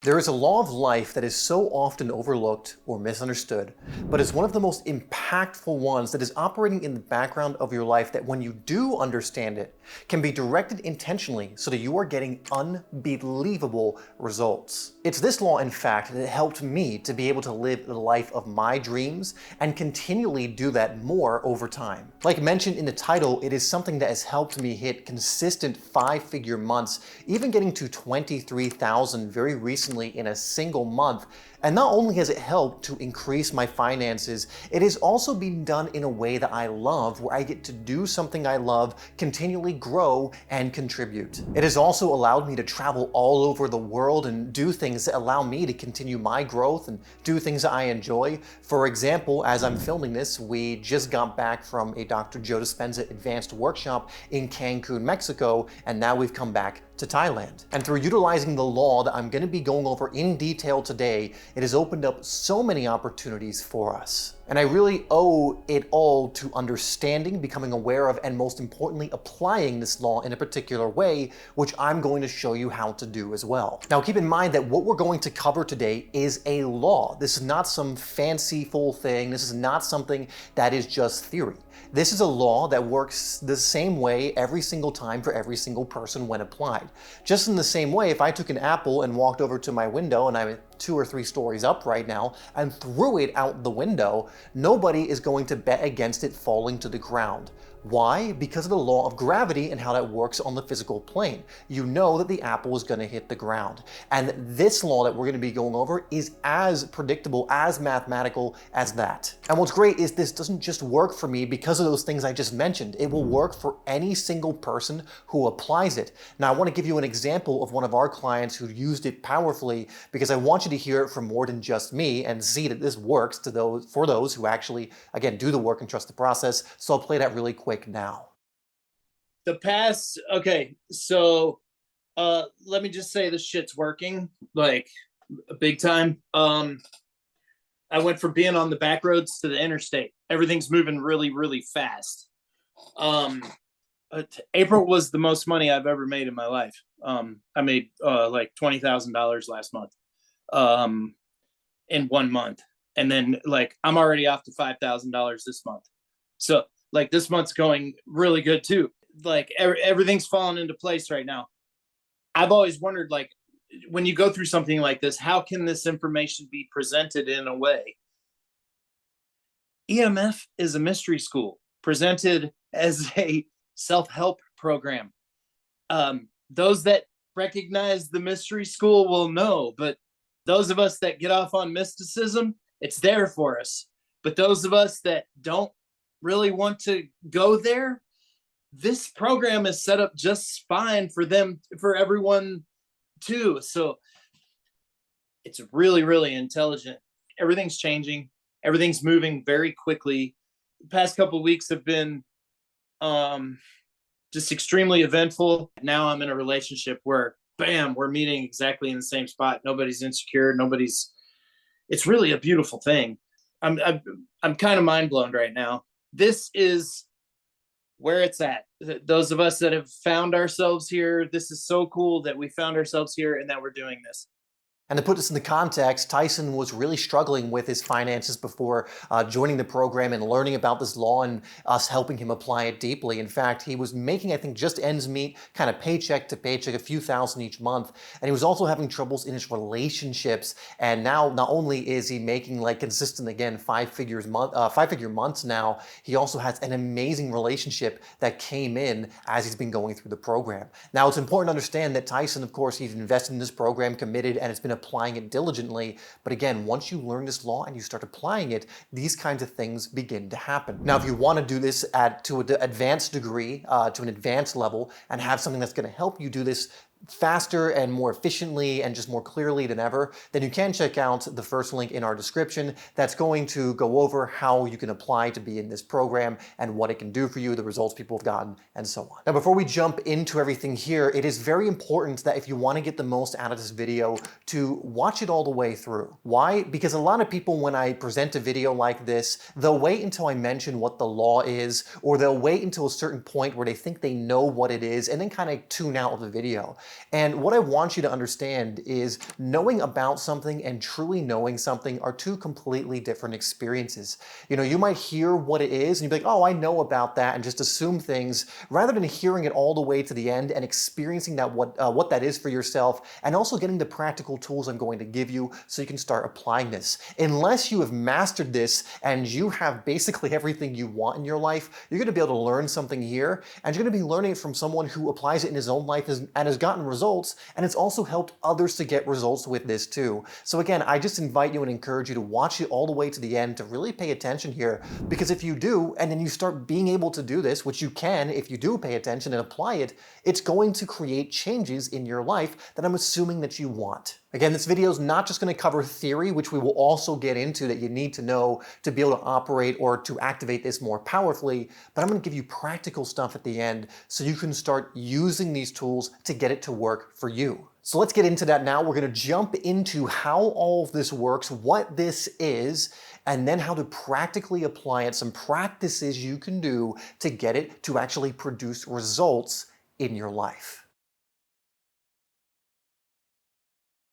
There is a law of life that is so often overlooked or misunderstood, but is one of the most impactful ones that is operating in the background of your life that when you do understand it, can be directed intentionally so that you are getting unbelievable results. It's this law, in fact, that helped me to be able to live the life of my dreams and continually do that more over time. Like mentioned in the title, it is something that has helped me hit consistent 5-figure months, even getting to 23,000 very recently in a single month. And not only has it helped to increase my finances, it has also been done in a way that I love, where I get to do something I love, continually grow and contribute. It has also allowed me to travel all over the world and do things that allow me to continue my growth and do things that I enjoy. For example, as I'm filming this, we just got back from a Dr. Joe Dispenza advanced workshop in Cancun, Mexico, and now we've come back to Thailand. And through utilizing the law that I'm going to be going over in detail today, it has opened up so many opportunities for us. And I really owe it all to understanding, becoming aware of, and most importantly, applying this law in a particular way, which I'm going to show you how to do as well. Now, keep in mind that what we're going to cover today is a law. This is not some fanciful thing. This is not something that is just theory. This is a law that works the same way every single time for every single person when applied. Just in the same way, if I took an apple and walked over to my window, and I'm 2 or 3 stories up right now, and threw it out the window, nobody is going to bet against it falling to the ground. Why? Because of the law of gravity and how that works on the physical plane. You know that the apple is going to hit the ground. And this law that we're going to be going over is as predictable, as mathematical as that. And what's great is this doesn't just work for me because of those things I just mentioned. It will work for any single person who applies it. Now, I want to give you an example of one of our clients who used it powerfully, because I want you to hear it from more than just me and see that this works for those who actually, again, do the work and trust the process. So I'll play that really quick now. Okay, so let me just say this shit's working, like, big time. I went from being on the back roads to the interstate. Everything's moving really, really fast. April was the most money I've ever made in my life. I made like $20,000 last month, in 1 month. And then, like, I'm already off to $5,000 this month. So, like, this month's going really good too. Like, everything's falling into place right now. I've always wondered, like, when you go through something like this, how can this information be presented in a way? EMF is a mystery school presented as a self-help program. Those that recognize the mystery school will know, but those of us that get off on mysticism, it's there for us. But those of us that don't really want to go there, this program is set up just fine for them, for everyone too. So it's really, really intelligent. Everything's changing. Everything's moving very quickly. The past couple of weeks have been just extremely eventful. Now I'm in a relationship where, bam, we're meeting exactly in the same spot. Nobody's insecure. It's really a beautiful thing. I'm kind of mind blown right now. This is where it's at. Those of us that have found ourselves here, this is so cool that we found ourselves here and that we're doing this. And to put this into context, Tyson was really struggling with his finances before joining the program and learning about this law and us helping him apply it deeply. In fact, he was making, I think, just ends meet, kind of paycheck to paycheck, a few thousand each month. And he was also having troubles in his relationships. And now, not only is he making, like, consistent, again, 5-figure months now, he also has an amazing relationship that came in as he's been going through the program. Now, it's important to understand that Tyson, of course, he's invested in this program, committed, and it's been applying it diligently. But again, once you learn this law and you start applying it, these kinds of things begin to happen. Now, if you want to do this to an advanced degree, to an advanced level, and have something that's going to help you do this faster and more efficiently and just more clearly than ever, then you can check out the first link in our description. That's going to go over how you can apply to be in this program and what it can do for you, the results people have gotten, and so on. Now, before we jump into everything here, it is very important that if you want to get the most out of this video, to watch it all the way through. Why? Because a lot of people, when I present a video like this, they'll wait until I mention what the law is, or they'll wait until a certain point where they think they know what it is, and then kind of tune out of the video. And what I want you to understand is knowing about something and truly knowing something are two completely different experiences. You might hear what it is and you'd be like, oh, I know about that, and just assume things rather than hearing it all the way to the end and experiencing that what that is for yourself, and also getting the practical tools I'm going to give you so you can start applying this. Unless you have mastered this and you have basically everything you want in your life, you're going to be able to learn something here, and you're going to be learning it from someone who applies it in his own life and has gotten results, and it's also helped others to get results with this too. So again, I just invite you and encourage you to watch it all the way to the end to really pay attention here, because if you do, and then you start being able to do this, which you can if you do pay attention and apply it, it's going to create changes in your life that I'm assuming that you want. Again, this video is not just going to cover theory, which we will also get into that you need to know to be able to operate or to activate this more powerfully, but I'm going to give you practical stuff at the end so you can start using these tools to get it to work for you. So let's get into that now. We're going to jump into how all of this works, what this is, and then how to practically apply it, some practices you can do to get it to actually produce results in your life.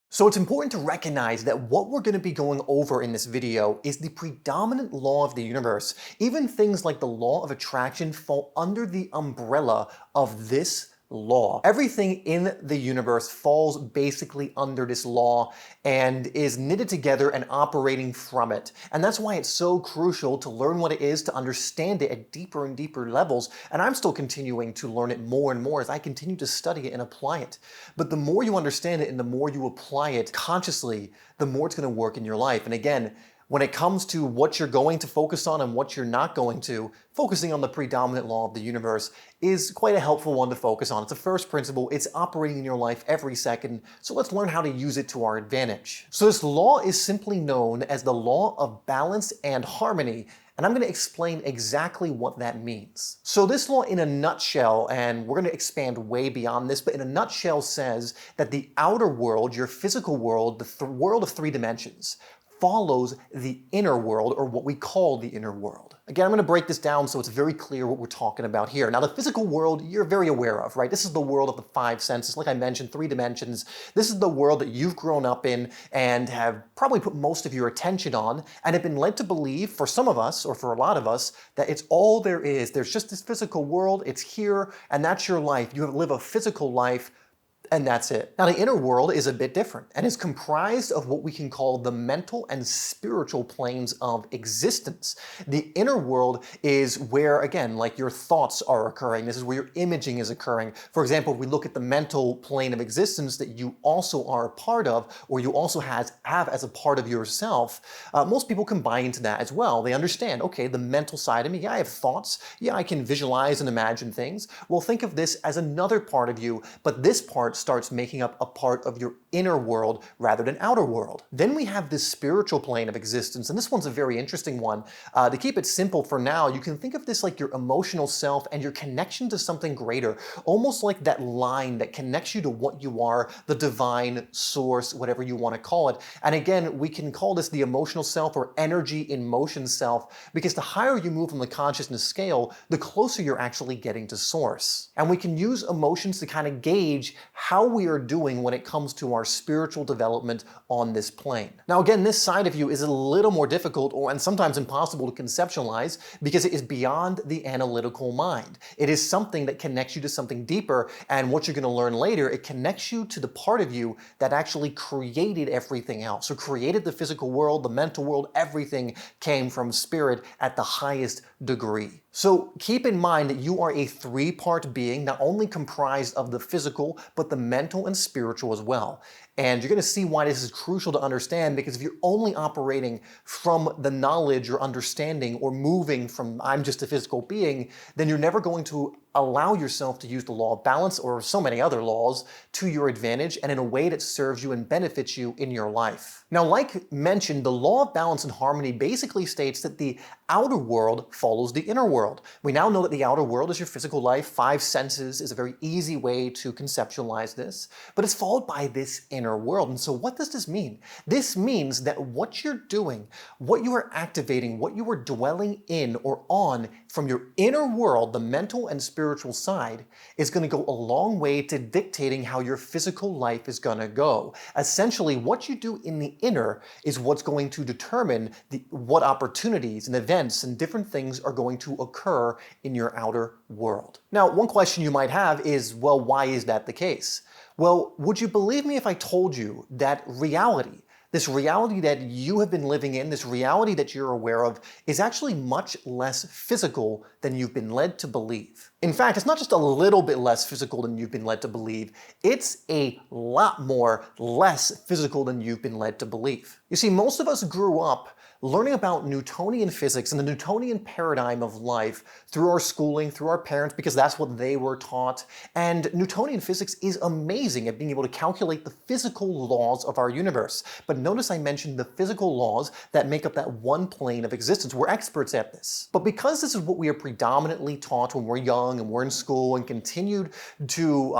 So it's important to recognize that what we're going to be going over in this video is the predominant law of the universe. Even things like the law of attraction fall under the umbrella of this law. Everything in the universe falls basically under this law and is knitted together and operating from it. And that's why it's so crucial to learn what it is, to understand it at deeper and deeper levels. And I'm still continuing to learn it more and more as I continue to study it and apply it. But the more you understand it and the more you apply it consciously, the more it's going to work in your life. And again, when it comes to what you're going to focus on and what you're not going to, focusing on the predominant law of the universe is quite a helpful one to focus on. It's a first principle. It's operating in your life every second. So let's learn how to use it to our advantage. So this law is simply known as the law of balance and harmony. And I'm going to explain exactly what that means. So this law in a nutshell, and we're going to expand way beyond this, but in a nutshell says that the outer world, your physical world, the world of three dimensions, follows the inner world, or what we call the inner world. Again, I'm going to break this down so it's very clear what we're talking about here. Now, the physical world you're very aware of, right? This is the world of the five senses. Like I mentioned, three dimensions. This is the world that you've grown up in and have probably put most of your attention on and have been led to believe, for some of us, or for a lot of us, that it's all there is. There's just this physical world, it's here, and that's your life. You live a physical life, and that's it. Now, the inner world is a bit different and is comprised of what we can call the mental and spiritual planes of existence. The inner world is where, again, like your thoughts are occurring. This is where your imaging is occurring. For example, if we look at the mental plane of existence that you also are a part of, or you also have as a part of yourself, most people can buy into that as well. They understand, okay, the mental side of me, yeah, I have thoughts. Yeah, I can visualize and imagine things. Well, think of this as another part of you, but this part starts making up a part of your inner world rather than outer world. Then we have this spiritual plane of existence, and this one's a very interesting one. To keep it simple for now, you can think of this like your emotional self and your connection to something greater, almost like that line that connects you to what you are, the divine source, whatever you want to call it. And again, we can call this the emotional self or energy in motion self, because the higher you move on the consciousness scale, the closer you're actually getting to source. And we can use emotions to kind of gauge how we are doing when it comes to our spiritual development on this plane. Now again, this side of you is a little more difficult and sometimes impossible to conceptualize because it is beyond the analytical mind. It is something that connects you to something deeper, and what you're going to learn later, it connects you to the part of you that actually created everything else. So created the physical world, the mental world, everything came from spirit at the highest degree. So keep in mind that you are a three-part being, not only comprised of the physical, but the mental and spiritual as well. And you're going to see why this is crucial to understand, because if you're only operating from the knowledge or understanding or moving from I'm just a physical being, then you're never going to allow yourself to use the law of balance or so many other laws to your advantage and in a way that serves you and benefits you in your life. Now, like mentioned, the law of balance and harmony basically states that the outer world follows the inner world. We now know that the outer world is your physical life. Five senses is a very easy way to conceptualize this, but it's followed by this inner world. And so what does this mean? This means that what you're doing, what you are activating, what you are dwelling in or on from your inner world, the mental and spiritual spiritual side is going to go a long way to dictating how your physical life is going to go. Essentially, what you do in the inner is what's going to determine what opportunities and events and different things are going to occur in your outer world. Now, one question you might have is, well, why is that the case? Well, would you believe me if I told you that reality, this reality that you have been living in, this reality that you're aware of, is actually much less physical than you've been led to believe? In fact, it's not just a little bit less physical than you've been led to believe, it's a lot more less physical than you've been led to believe. You see, most of us grew up learning about Newtonian physics and the Newtonian paradigm of life through our schooling, through our parents, because that's what they were taught. And Newtonian physics is amazing at being able to calculate the physical laws of our universe. But notice I mentioned the physical laws that make up that one plane of existence. We're experts at this. But because this is what we are predominantly taught when we're young and we're in school and continued to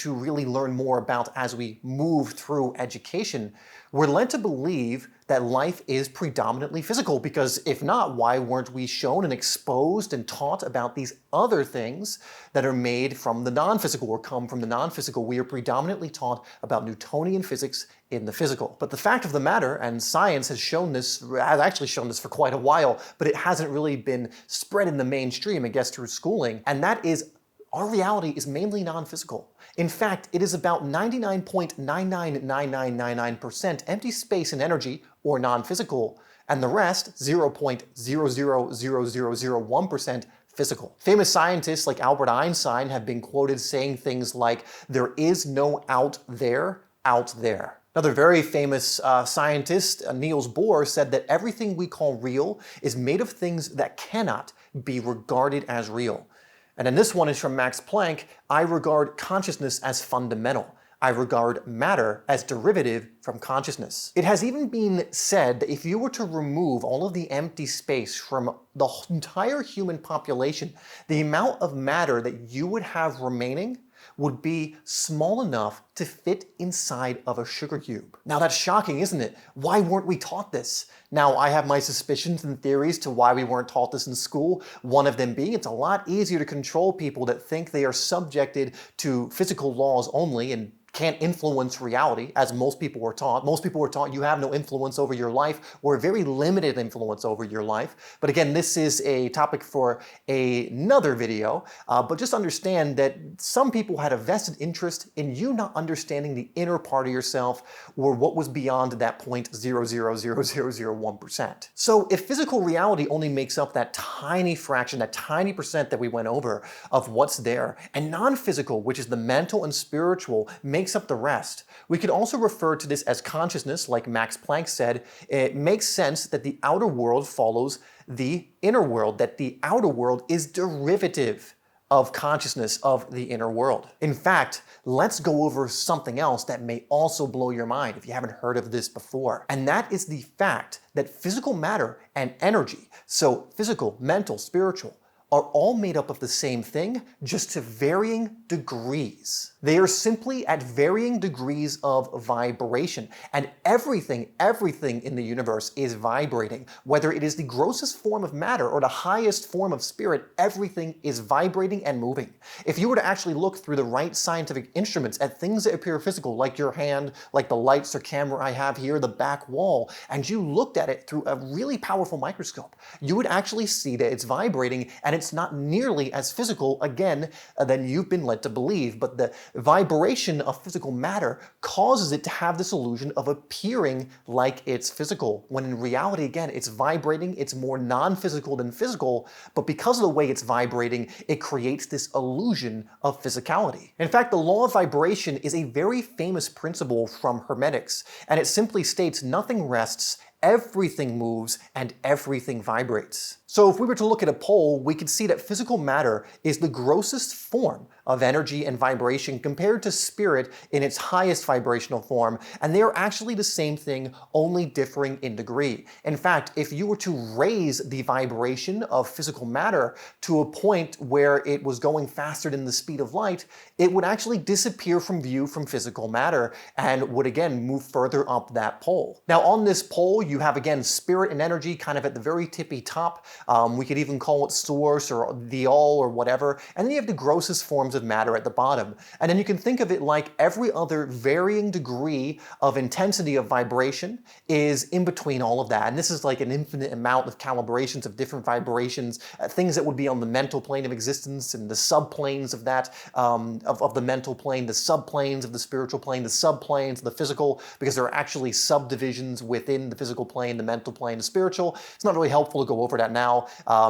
really learn more about as we move through education, we're led to believe that life is predominantly physical, because if not, why weren't we shown and exposed and taught about these other things that are made from the non-physical or come from the non-physical? We are predominantly taught about Newtonian physics in the physical. But the fact of the matter, and science has actually shown this for quite a while, but it hasn't really been spread in the mainstream, I guess, through schooling, and that is our reality is mainly non-physical. In fact, it is about 99.999999% empty space and energy, or non-physical, and the rest, 0.0000001% physical. Famous scientists like Albert Einstein have been quoted saying things like, "There is no out there, out there." Another very famous scientist, Niels Bohr, said that everything we call real is made of things that cannot be regarded as real. And then this one is from Max Planck: "I regard consciousness as fundamental. I regard matter as derivative from consciousness." It has even been said that if you were to remove all of the empty space from the entire human population, the amount of matter that you would have remaining would be small enough to fit inside of a sugar cube. Now that's shocking, isn't it? Why weren't we taught this? Now, I have my suspicions and theories to why we weren't taught this in school. One of them being it's a lot easier to control people that think they are subjected to physical laws only and can't influence reality, as most people were taught. Most people were taught you have no influence over your life, or very limited influence over your life. But again, this is a topic for another video. But just understand that some people had a vested interest in you not understanding the inner part of yourself, or what was beyond that 0.0000001%. So if physical reality only makes up that tiny fraction, that tiny percent that we went over of what's there, and non-physical, which is the mental and spiritual, makes up the rest, we could also refer to this as consciousness. Like Max Planck said, it makes sense that the outer world follows the inner world, that the outer world is derivative of consciousness of the inner world. In fact, let's go over something else that may also blow your mind if you haven't heard of this before. And that is the fact that physical matter and energy, so physical, mental, spiritual, are all made up of the same thing, just to varying degrees. They are simply at varying degrees of vibration. And everything in the universe is vibrating. Whether it is the grossest form of matter or the highest form of spirit, everything is vibrating and moving. If you were to actually look through the right scientific instruments at things that appear physical, like your hand, like the lights or camera I have here, the back wall, and you looked at it through a really powerful microscope, you would actually see that it's vibrating, and it's not nearly as physical, again, than you've been led to believe. But the vibration of physical matter causes it to have this illusion of appearing like it's physical, when in reality, again, it's vibrating, it's more non-physical than physical, but because of the way it's vibrating, it creates this illusion of physicality. In fact, the law of vibration is a very famous principle from Hermetics, and it simply states nothing rests, everything moves, and everything vibrates. So if we were to look at a pole, we could see that physical matter is the grossest form of energy and vibration compared to spirit in its highest vibrational form, and they are actually the same thing, only differing in degree. In fact, if you were to raise the vibration of physical matter to a point where it was going faster than the speed of light, it would actually disappear from view from physical matter and would again move further up that pole. Now on this pole, you have, again, spirit and energy kind of at the very tippy top. We could even call it source or the all or whatever. And then you have the grossest forms of matter at the bottom. And then you can think of it like every other varying degree of intensity of vibration is in between all of that. And this is like an infinite amount of calibrations of different vibrations, things that would be on the mental plane of existence and the subplanes of that, of the mental plane, the subplanes of the spiritual plane, the subplanes of the physical, because there are actually subdivisions within the physical plane, the mental plane, the spiritual. It's not really helpful to go over that now.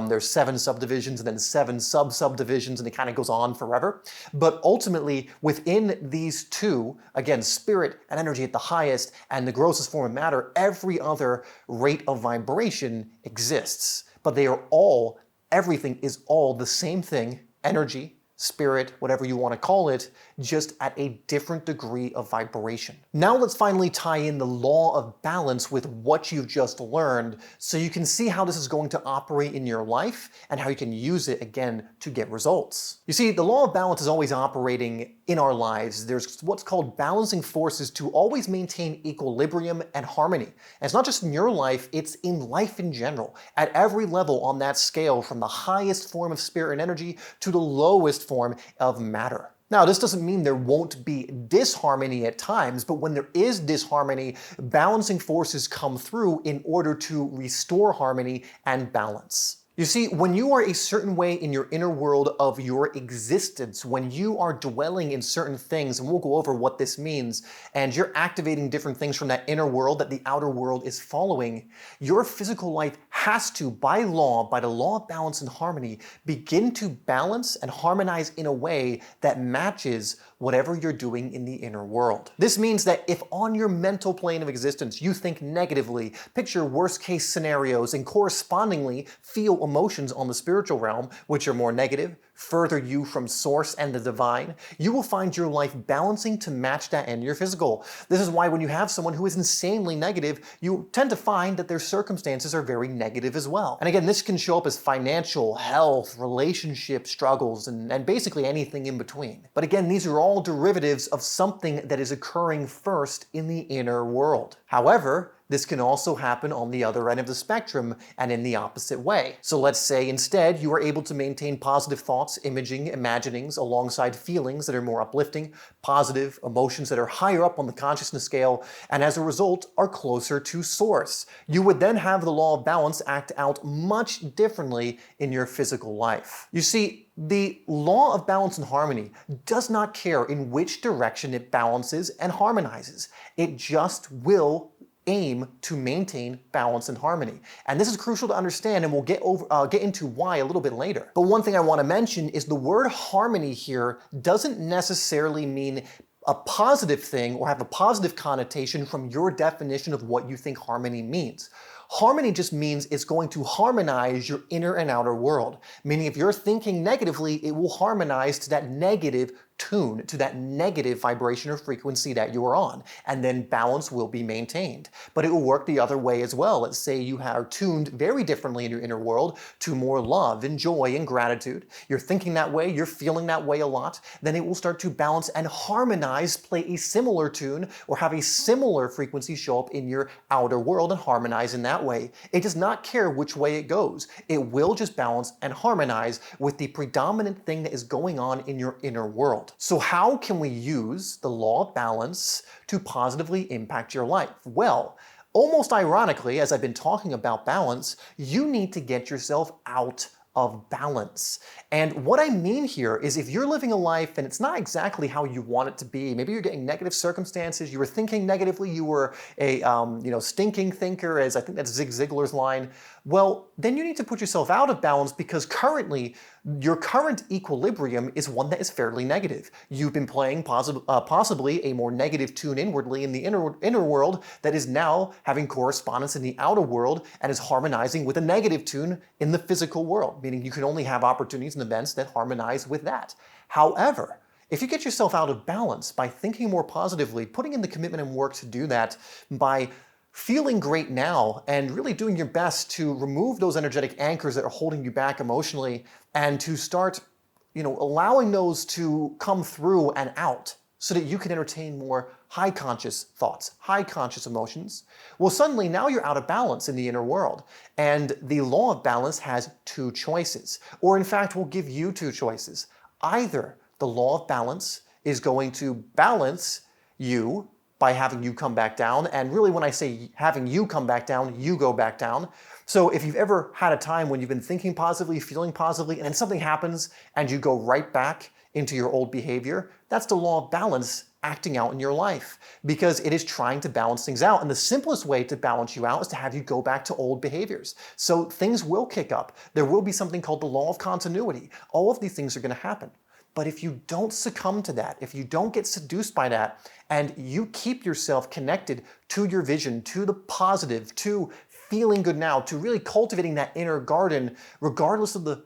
There's 7 subdivisions and then 7 sub-subdivisions, and it kind of goes on forever. But ultimately, within these two, again, spirit and energy at the highest and the grossest form of matter, every other rate of vibration exists. But they are all, everything is all the same thing, energy, spirit, whatever you want to call it, just at a different degree of vibration. Now let's finally tie in the law of balance with what you've just learned so you can see how this is going to operate in your life and how you can use it again to get results. You see, the law of balance is always operating in our lives. There's what's called balancing forces to always maintain equilibrium and harmony. And it's not just in your life, it's in life in general. At every level on that scale, from the highest form of spirit and energy to the lowest form of matter. Now, this doesn't mean there won't be disharmony at times, but when there is disharmony, balancing forces come through in order to restore harmony and balance. You see, when you are a certain way in your inner world of your existence, when you are dwelling in certain things, and we'll go over what this means, and you're activating different things from that inner world that the outer world is following, your physical life has to, by law, by the law of balance and harmony, begin to balance and harmonize in a way that matches whatever you're doing in the inner world. This means that if on your mental plane of existence you think negatively, picture worst case scenarios, and correspondingly feel emotions on the spiritual realm, which are more negative, further you from source and the divine, you will find your life balancing to match that in your physical. This is why when you have someone who is insanely negative, you tend to find that their circumstances are very negative as well. And again, this can show up as financial, health, relationship struggles, and basically anything in between. But again, these are all derivatives of something that is occurring first in the inner world. However, this can also happen on the other end of the spectrum and in the opposite way. So let's say instead you are able to maintain positive thoughts, imaging, imaginings alongside feelings that are more uplifting, positive emotions that are higher up on the consciousness scale, and as a result are closer to source. You would then have the law of balance act out much differently in your physical life. You see, the law of balance and harmony does not care in which direction it balances and harmonizes. It just will aim to maintain balance and harmony. And this is crucial to understand, and we'll get into why a little bit later. But one thing I want to mention is the word harmony here doesn't necessarily mean a positive thing or have a positive connotation from your definition of what you think harmony means. Harmony just means it's going to harmonize your inner and outer world. Meaning if you're thinking negatively, it will harmonize to that negative tune, to that negative vibration or frequency that you are on, and then balance will be maintained. But it will work the other way as well. Let's say you are tuned very differently in your inner world to more love and joy and gratitude. You're thinking that way, you're feeling that way a lot, then it will start to balance and harmonize, play a similar tune, or have a similar frequency show up in your outer world and harmonize in that way. It does not care which way it goes. It will just balance and harmonize with the predominant thing that is going on in your inner world. So how can we use the law of balance to positively impact your life? Well, almost ironically, as I've been talking about balance, you need to get yourself out of balance. And what I mean here is if you're living a life and it's not exactly how you want it to be, maybe you're getting negative circumstances, you were thinking negatively, you were a stinking thinker, as I think that's Zig Ziglar's line, well, then you need to put yourself out of balance because currently your current equilibrium is one that is fairly negative. You've been playing possibly a more negative tune inwardly in the inner world that is now having correspondence in the outer world and is harmonizing with a negative tune in the physical world, meaning you can only have opportunities and events that harmonize with that. However, if you get yourself out of balance by thinking more positively, putting in the commitment and work to do that, by feeling great now and really doing your best to remove those energetic anchors that are holding you back emotionally and to start, allowing those to come through and out so that you can entertain more high conscious thoughts, high conscious emotions, well, suddenly now you're out of balance in the inner world. And the law of balance has two choices, or in fact will give you two choices. Either the law of balance is going to balance you by having you come back down, and really when I say having you come back down, you go back down. So if you've ever had a time when you've been thinking positively, feeling positively, and then something happens and you go right back into your old behavior, that's the law of balance acting out in your life, because it is trying to balance things out. And the simplest way to balance you out is to have you go back to old behaviors. So things will kick up. There will be something called the law of continuity. All of these things are going to happen. But if you don't succumb to that, if you don't get seduced by that, and you keep yourself connected to your vision, to the positive, to feeling good now, to really cultivating that inner garden, regardless of the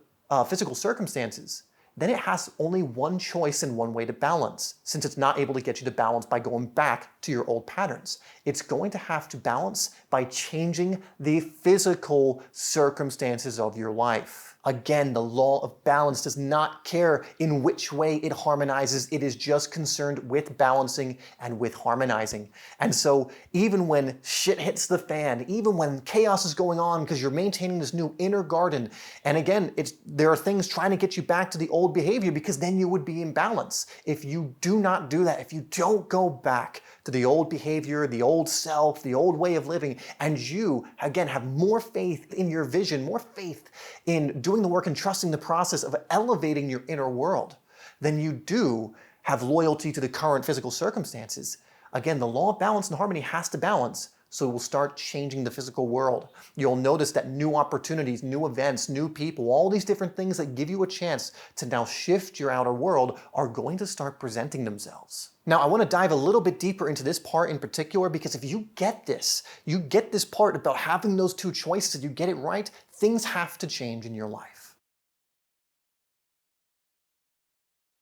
physical circumstances, then it has only one choice and one way to balance, since it's not able to get you to balance by going back to your old patterns. It's going to have to balance by changing the physical circumstances of your life. Again, the law of balance does not care in which way it harmonizes. It is just concerned with balancing and with harmonizing. And so even when shit hits the fan, even when chaos is going on because you're maintaining this new inner garden, and again, there are things trying to get you back to the old behavior, because then you would be in balance. If you do not do that, if you don't go back to the old behavior, the old self, the old way of living, and you, again, have more faith in your vision, more faith in doing the work and trusting the process of elevating your inner world, then you do have loyalty to the current physical circumstances. Again, the law of balance and harmony has to balance, so it will start changing the physical world. You'll notice that new opportunities, new events, new people, all these different things that give you a chance to now shift your outer world are going to start presenting themselves. Now, I want to dive a little bit deeper into this part in particular, because if you get this part about having those two choices, you get it right, things have to change in your life.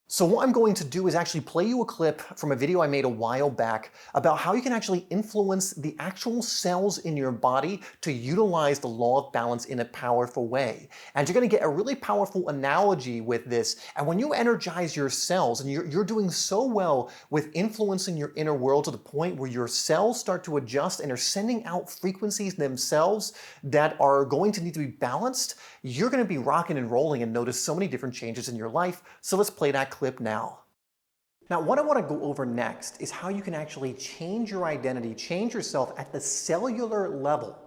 So what I'm going to do is actually play you a clip from a video I made a while back about how you can actually influence the actual cells in your body to utilize the law of balance in a powerful way. And you're going to get a really powerful analogy with this. And when you energize your cells, and you're doing so well with influencing your inner world to the point where your cells start to adjust and are sending out frequencies themselves that are going to need to be balanced, you're going to be rocking and rolling and notice so many different changes in your life. So let's play that clip now. Now, what I want to go over next is how you can actually change your identity, change yourself at the cellular level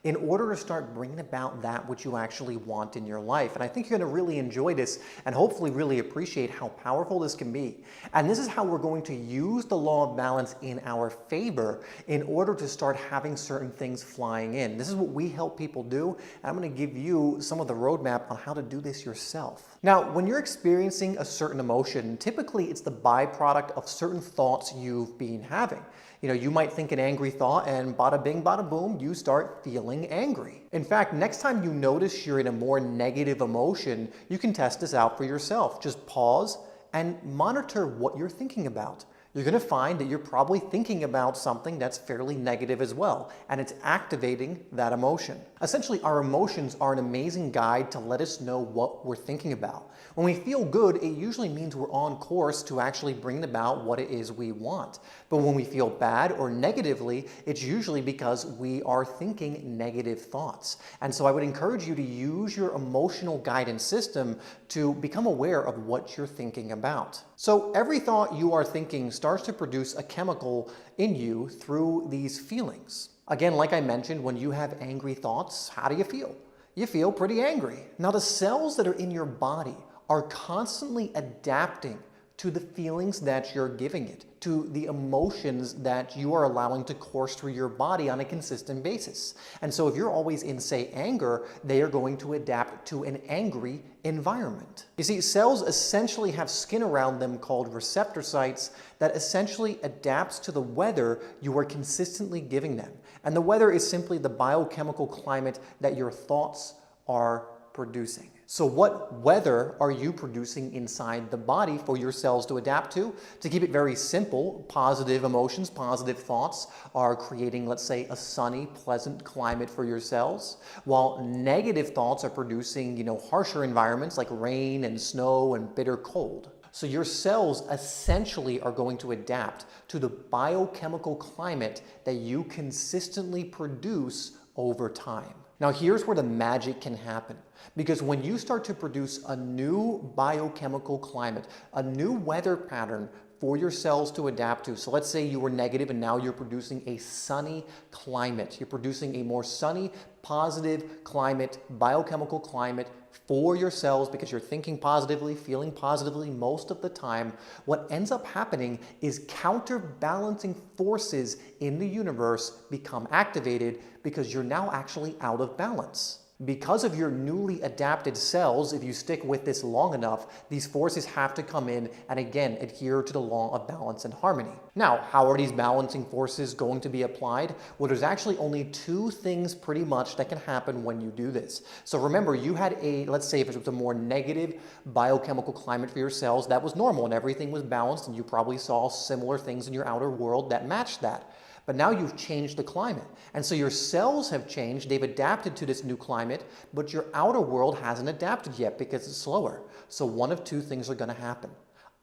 in order to start bringing about that which you actually want in your life. And I think you're going to really enjoy this and hopefully really appreciate how powerful this can be. And this is how we're going to use the law of balance in our favor in order to start having certain things flying in. This is what we help people do, and I'm going to give you some of the roadmap on how to do this yourself. Now, when you're experiencing a certain emotion, typically it's the byproduct of certain thoughts you've been having. You might think an angry thought, and bada bing, bada boom, you start feeling angry. In fact, next time you notice you're in a more negative emotion, you can test this out for yourself. Just pause and monitor what you're thinking about. You're going to find that you're probably thinking about something that's fairly negative as well, and it's activating that emotion. Essentially, our emotions are an amazing guide to let us know what we're thinking about. When we feel good, it usually means we're on course to actually bring about what it is we want. But when we feel bad or negatively, it's usually because we are thinking negative thoughts. And so I would encourage you to use your emotional guidance system to become aware of what you're thinking about. So every thought you are thinking starts to produce a chemical in you through these feelings. Again, like I mentioned, when you have angry thoughts, how do you feel? You feel pretty angry. Now, the cells that are in your body are constantly adapting to the feelings that you're giving it, to the emotions that you are allowing to course through your body on a consistent basis. And so if you're always in, say, anger, they are going to adapt to an angry environment. You see, cells essentially have skin around them called receptor sites that essentially adapts to the weather you are consistently giving them. And the weather is simply the biochemical climate that your thoughts are producing. So what weather are you producing inside the body for your cells to adapt to? To keep it very simple, positive emotions, positive thoughts are creating, let's say, a sunny, pleasant climate for your cells, while negative thoughts are producing, harsher environments like rain and snow and bitter cold. So your cells essentially are going to adapt to the biochemical climate that you consistently produce over time. Now here's where the magic can happen, because when you start to produce a new biochemical climate, a new weather pattern for your cells to adapt to. So let's say you were negative and now you're producing a sunny climate. You're producing a more sunny, positive climate, biochemical climate for your cells because you're thinking positively, feeling positively most of the time. What ends up happening is counterbalancing forces in the universe become activated because you're now actually out of balance. Because of your newly adapted cells, if you stick with this long enough, these forces have to come in and again adhere to the law of balance and harmony. Now, how are these balancing forces going to be applied? Well, there's actually only two things pretty much that can happen when you do this. So remember, you had let's say if it was a more negative biochemical climate for your cells, that was normal and everything was balanced and you probably saw similar things in your outer world that matched that. But now you've changed the climate. And so your cells have changed, they've adapted to this new climate, but your outer world hasn't adapted yet because it's slower. So one of two things are going to happen.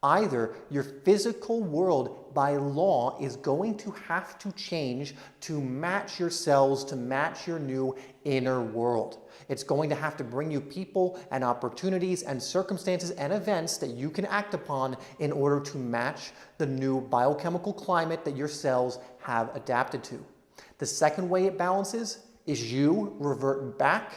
Either your physical world by law is going to have to change to match your cells, to match your new inner world. It's going to have to bring you people and opportunities and circumstances and events that you can act upon in order to match the new biochemical climate that your cells have adapted to. The second way it balances is you revert back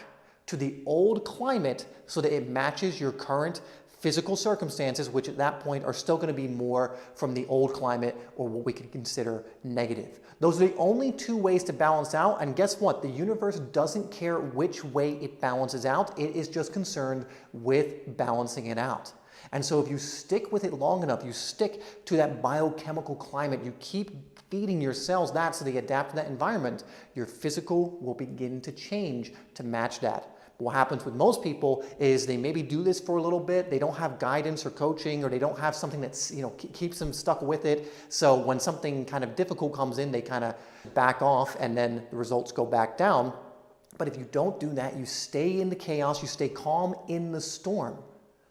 to the old climate so that it matches your current physical circumstances, which at that point are still going to be more from the old climate or what we could consider negative. Those are the only two ways to balance out, and guess what? The universe doesn't care which way it balances out. It is just concerned with balancing it out. And so if you stick with it long enough, you stick to that biochemical climate, you keep feeding your cells that so they adapt to that environment, your physical will begin to change to match that. What happens with most people is they maybe do this for a little bit, they don't have guidance or coaching, or they don't have something that's, keeps them stuck with it. So when something kind of difficult comes in, they kind of back off and then the results go back down. But if you don't do that, you stay in the chaos, you stay calm in the storm.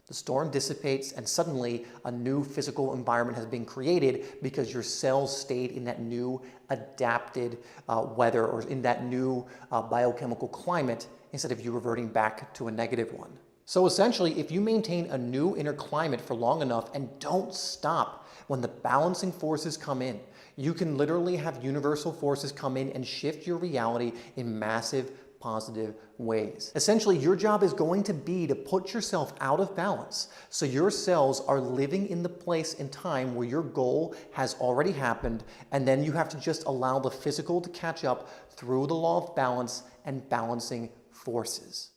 The storm dissipates and suddenly a new physical environment has been created because your cells stayed in that new adapted weather or in that new biochemical climate instead of you reverting back to a negative one. So essentially, if you maintain a new inner climate for long enough and don't stop when the balancing forces come in, you can literally have universal forces come in and shift your reality in massive positive ways. Essentially, your job is going to be to put yourself out of balance so your cells are living in the place and time where your goal has already happened, and then you have to just allow the physical to catch up through the law of balance and balancing forces.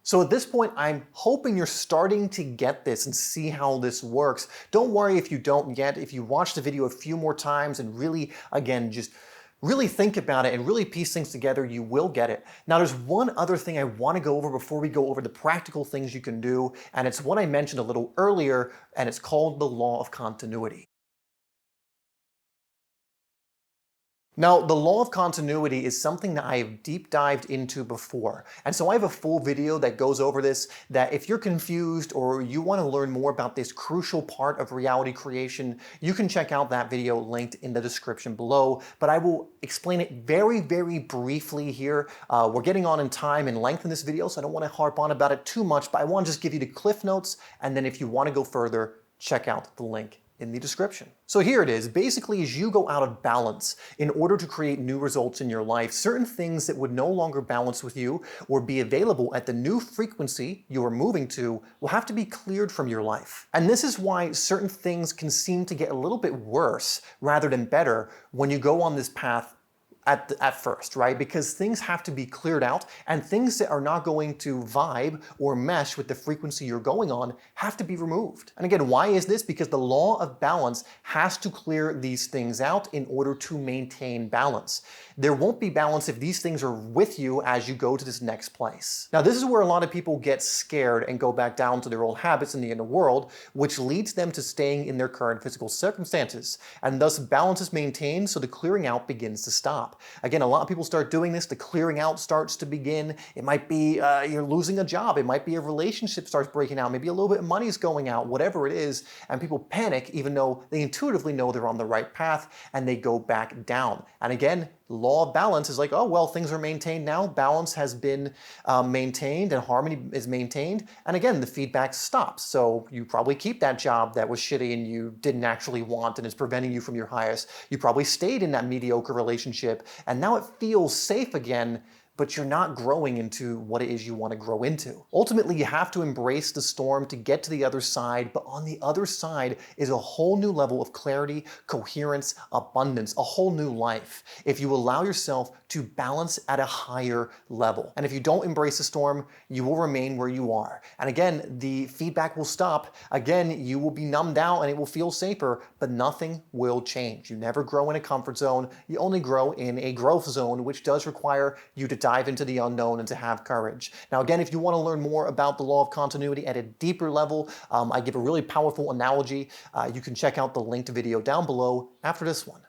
So at this point, I'm hoping you're starting to get this and see how this works. Don't worry if you don't yet. If you watch the video a few more times and really, again, just really think about it and really piece things together, you will get it. Now, there's one other thing I want to go over before we go over the practical things you can do, and it's what I mentioned a little earlier, and it's called the law of continuity. Now, the law of continuity is something that I have deep dived into before. And so I have a full video that goes over this, that if you're confused or you want to learn more about this crucial part of reality creation, you can check out that video linked in the description below. But I will explain it very, very briefly here. We're getting on in time and length in this video, so I don't want to harp on about it too much, but I want to just give you the cliff notes. And then if you want to go further, check out the link in the description. So here it is. Basically, as you go out of balance, in order to create new results in your life, certain things that would no longer balance with you or be available at the new frequency you are moving to will have to be cleared from your life. And this is why certain things can seem to get a little bit worse rather than better when you go on this path at first, right? Because things have to be cleared out, and things that are not going to vibe or mesh with the frequency you're going on have to be removed. And again, why is this? Because the law of balance has to clear these things out in order to maintain balance. There won't be balance if these things are with you as you go to this next place. Now, this is where a lot of people get scared and go back down to their old habits in the inner world, which leads them to staying in their current physical circumstances. And thus balance is maintained, so the clearing out begins to stop. stop. Again, a lot of people start doing this, the clearing out starts to begin. It might be you're losing a job, it might be a relationship starts breaking out, maybe a little bit of money is going out, whatever it is, and people panic even though they intuitively know they're on the right path, and they go back down. And again, law of balance is like, oh, well, things are maintained now, balance has been maintained and harmony is maintained, and again, the feedback stops. So you probably keep that job that was shitty and you didn't actually want and is preventing you from your highest. You probably stayed in that mediocre relationship and now it feels safe again, but you're not growing into what it is you want to grow into. Ultimately, you have to embrace the storm to get to the other side, but on the other side is a whole new level of clarity, coherence, abundance, a whole new life, if you allow yourself to balance at a higher level. And if you don't embrace the storm, you will remain where you are. And again, the feedback will stop. Again, you will be numbed out and it will feel safer, but nothing will change. You never grow in a comfort zone. You only grow in a growth zone, which does require you to dive into the unknown and to have courage. Now, again, if you want to learn more about the law of continuity at a deeper level, I give a really powerful analogy. You can check out the linked video down below after this one.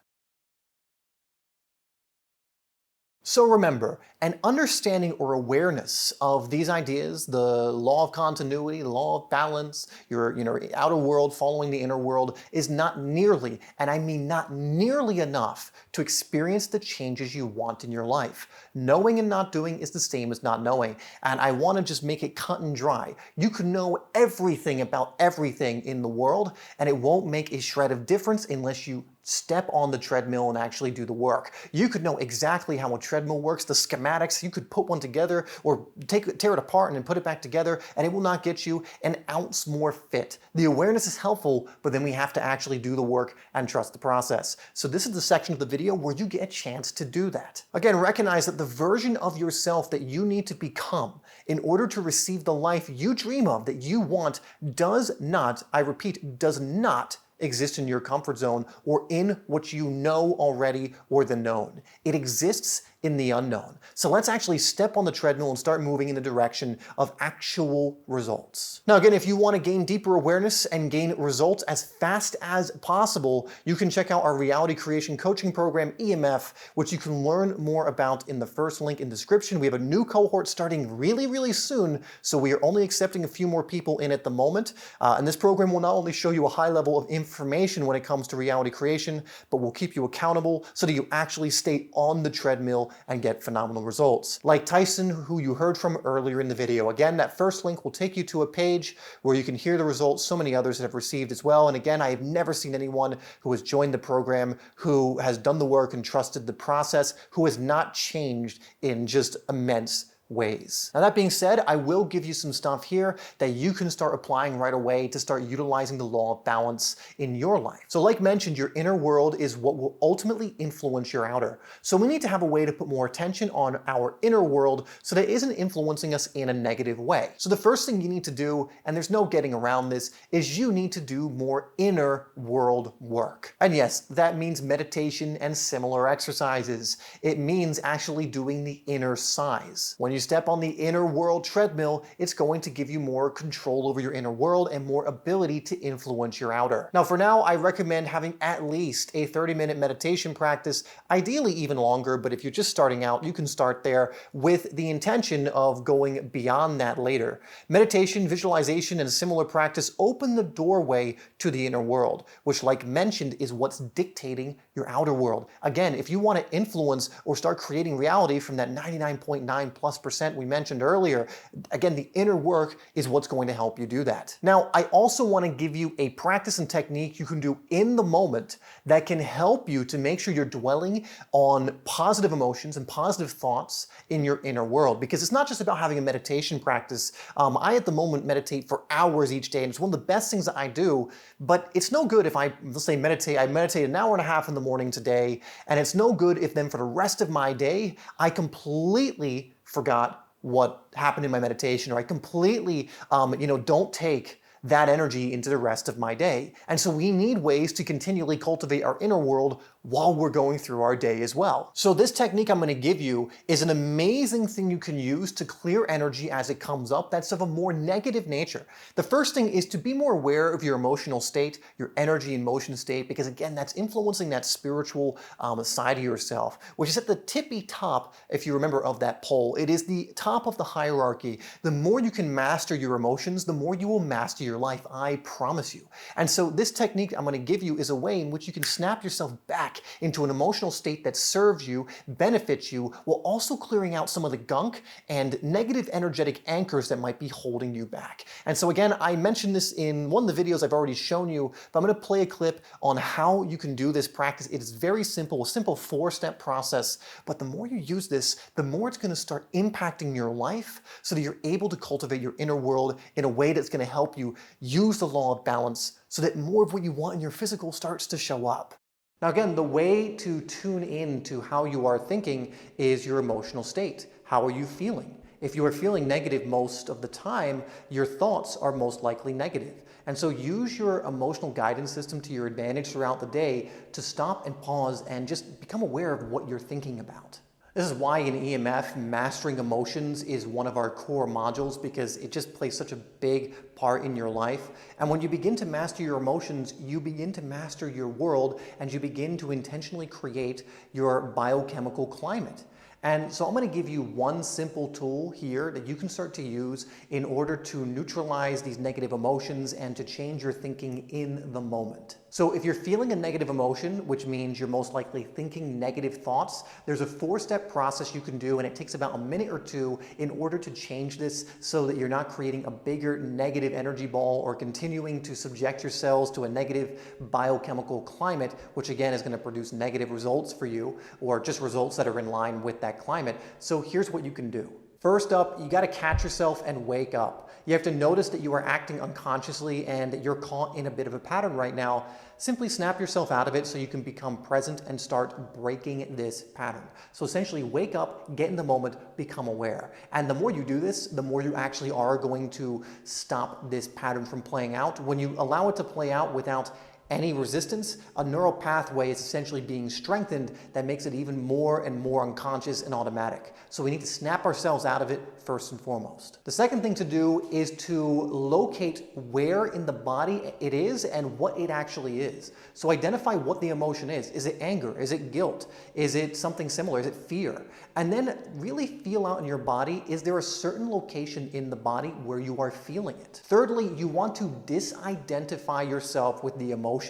So remember, an understanding or awareness of these ideas, the law of continuity, the law of balance, your outer world following the inner world, is not nearly, and I mean not nearly enough to experience the changes you want in your life. Knowing and not doing is the same as not knowing, and I want to just make it cut and dry. You can know everything about everything in the world, and it won't make a shred of difference unless you step on the treadmill and actually do the work. You could know exactly how a treadmill works, the schematics, you could put one together or tear it apart and then put it back together, and it will not get you an ounce more fit. The awareness is helpful, but then we have to actually do the work and trust the process. So this is the section of the video where you get a chance to do that. Again, recognize that the version of yourself that you need to become in order to receive the life you dream of, that you want, does not, I repeat, does not exist in your comfort zone or in what you know already or the known. It exists in the unknown. So let's actually step on the treadmill and start moving in the direction of actual results. Now again, if you want to gain deeper awareness and gain results as fast as possible, you can check out our reality creation coaching program, EMF, which you can learn more about in the first link in the description. We have a new cohort starting really soon, so we are only accepting a few more people in at the moment. And this program will not only show you a high level of information when it comes to reality creation, but will keep you accountable so that you actually stay on the treadmill and get phenomenal results. Like Tyson, who you heard from earlier in the video. Again, that first link will take you to a page where you can hear the results so many others have received as well. And again, I have never seen anyone who has joined the program, who has done the work and trusted the process, who has not changed in just immense ways. Now that being said, I will give you some stuff here that you can start applying right away to start utilizing the law of balance in your life. So like mentioned, your inner world is what will ultimately influence your outer. So we need to have a way to put more attention on our inner world so that it isn't influencing us in a negative way. So the first thing you need to do, and there's no getting around this, is you need to do more inner world work. And yes, that means meditation and similar exercises. It means actually doing the inner size. When you step on the inner world treadmill, it's going to give you more control over your inner world and more ability to influence your outer. Now, for now, I recommend having at least a 30-minute meditation practice, ideally even longer, but if you're just starting out, you can start there with the intention of going beyond that later. Meditation, visualization, and a similar practice open the doorway to the inner world, which, like mentioned, is what's dictating your outer world. Again, if you want to influence or start creating reality from that 99.9+% we mentioned earlier, again, the inner work is what's going to help you do that. Now, I also want to give you a practice and technique you can do in the moment that can help you to make sure you're dwelling on positive emotions and positive thoughts in your inner world, because it's not just about having a meditation practice. I, at the moment, meditate for hours each day, and it's one of the best things that I do, but it's no good if let's say I meditate an hour and a half in the morning today, and it's no good if then for the rest of my day, I completely forgot what happened in my meditation, or I completely, don't take that energy into the rest of my day. And so we need ways to continually cultivate our inner world while we're going through our day as well. So this technique I'm going to give you is an amazing thing you can use to clear energy as it comes up that's of a more negative nature. The first thing is to be more aware of your emotional state, your energy and motion state, because again, that's influencing that spiritual side of yourself, which is at the tippy top, if you remember, of that pole. It is the top of the hierarchy. The more you can master your emotions, the more you will master your life, I promise you. And so this technique I'm going to give you is a way in which you can snap yourself back into an emotional state that serves you, benefits you, while also clearing out some of the gunk and negative energetic anchors that might be holding you back. And so again, I mentioned this in one of the videos I've already shown you, but I'm going to play a clip on how you can do this practice. It is very simple, a simple 4-step process, but the more you use this, the more it's going to start impacting your life so that you're able to cultivate your inner world in a way that's going to help you use the law of balance so that more of what you want in your physical starts to show up. Now again, the way to tune in to how you are thinking is your emotional state. How are you feeling? If you are feeling negative most of the time, your thoughts are most likely negative. And so use your emotional guidance system to your advantage throughout the day to stop and pause and just become aware of what you're thinking about. This is why in EMF, mastering emotions is one of our core modules, because it just plays such a big part in your life. And when you begin to master your emotions, you begin to master your world, and you begin to intentionally create your biochemical climate. And so I'm going to give you one simple tool here that you can start to use in order to neutralize these negative emotions and to change your thinking in the moment. So if you're feeling a negative emotion, which means you're most likely thinking negative thoughts, there's a 4-step process you can do, and it takes about a minute or 2 in order to change this so that you're not creating a bigger negative energy ball or continuing to subject your cells to a negative biochemical climate, which again is going to produce negative results for you, or just results that are in line with that climate. So here's what you can do. First up, you got to catch yourself and wake up. You have to notice that you are acting unconsciously and that you're caught in a bit of a pattern right now. Simply snap yourself out of it so you can become present and start breaking this pattern. So essentially wake up, get in the moment, become aware. And the more you do this, the more you actually are going to stop this pattern from playing out. When you allow it to play out without any resistance, a neural pathway is essentially being strengthened that makes it even more and more unconscious and automatic. So we need to snap ourselves out of it first and foremost. The second thing to do is to locate where in the body it is and what it actually is. So identify what the emotion is. Is it anger? Is it guilt? Is it something similar? Is it fear? And then really feel out in your body, is there a certain location in the body where you are feeling it? Thirdly, you want to disidentify yourself with the emotion.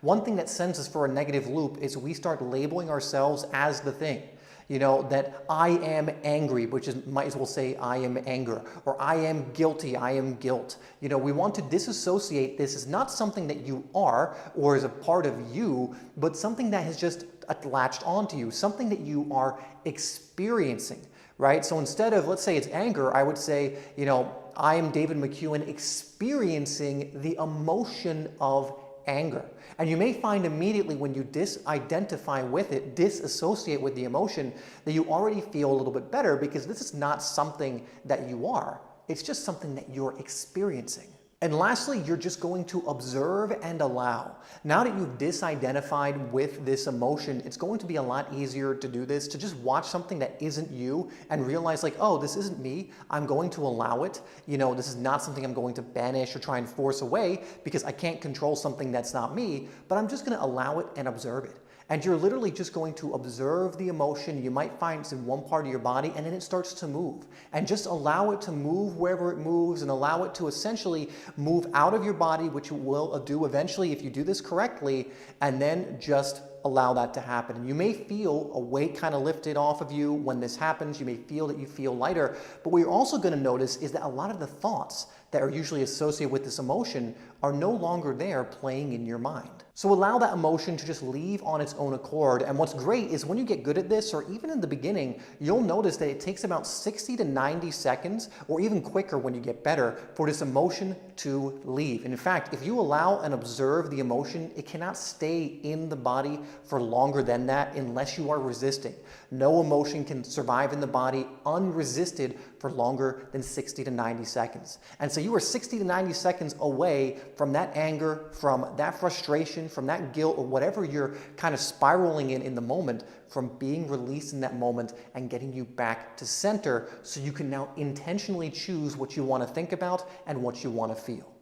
One thing that sends us for a negative loop is we start labeling ourselves as the thing. You know, that I am angry, which is, might as well say I am anger, or I am guilty, I am guilt. You know, we want to disassociate this as not something that you are or is a part of you, but something that has just latched onto you, something that you are experiencing, right? So instead of, let's say it's anger, I would say, you know, I am David McEwen experiencing the emotion of anger. And you may find immediately when you disidentify with it, disassociate with the emotion, that you already feel a little bit better, because this is not something that you are. It's just something that you're experiencing. And lastly, you're just going to observe and allow. Now that you've disidentified with this emotion, it's going to be a lot easier to do this, to just watch something that isn't you and realize like, oh, this isn't me. I'm going to allow it. You know, this is not something I'm going to banish or try and force away, because I can't control something that's not me, but I'm just going to allow it and observe it. And you're literally just going to observe the emotion. You might find it's in one part of your body, and then it starts to move. And just allow it to move wherever it moves, and allow it to essentially move out of your body, which it will do eventually if you do this correctly, and then just allow that to happen. And you may feel a weight kind of lifted off of you when this happens. You may feel that you feel lighter. But what you're also going to notice is that a lot of the thoughts that are usually associated with this emotion are no longer there playing in your mind. So allow that emotion to just leave on its own accord. And what's great is when you get good at this, or even in the beginning, you'll notice that it takes about 60 to 90 seconds, or even quicker when you get better, for this emotion to leave. And in fact, if you allow and observe the emotion, it cannot stay in the body for longer than that unless you are resisting. No emotion can survive in the body unresisted for longer than 60 to 90 seconds. And so you are 60 to 90 seconds away from that anger, from that frustration, from that guilt, or whatever you're kind of spiraling in the moment, from being released in that moment and getting you back to center so you can now intentionally choose what you want to think about and what you want to feel.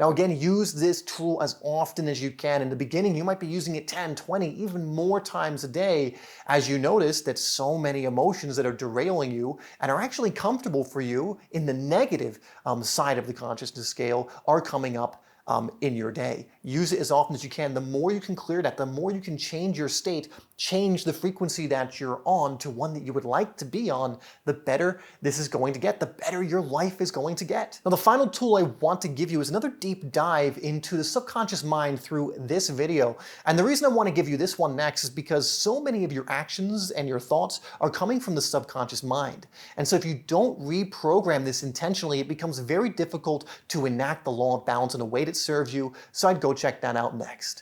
Now again, use this tool as often as you can. In the beginning, you might be using it 10, 20, even more times a day as you notice that so many emotions that are derailing you and are actually comfortable for you in the negative side of the consciousness scale are coming up in your day. Use it as often as you can. The more you can clear that, the more you can change your state, change the frequency that you're on to one that you would like to be on, the better this is going to get, the better your life is going to get. Now, the final tool I want to give you is another deep dive into the subconscious mind through this video. And the reason I want to give you this one next is because so many of your actions and your thoughts are coming from the subconscious mind. And so if you don't reprogram this intentionally, it becomes very difficult to enact the law of balance in a way that serves you. So I'd go check that out next.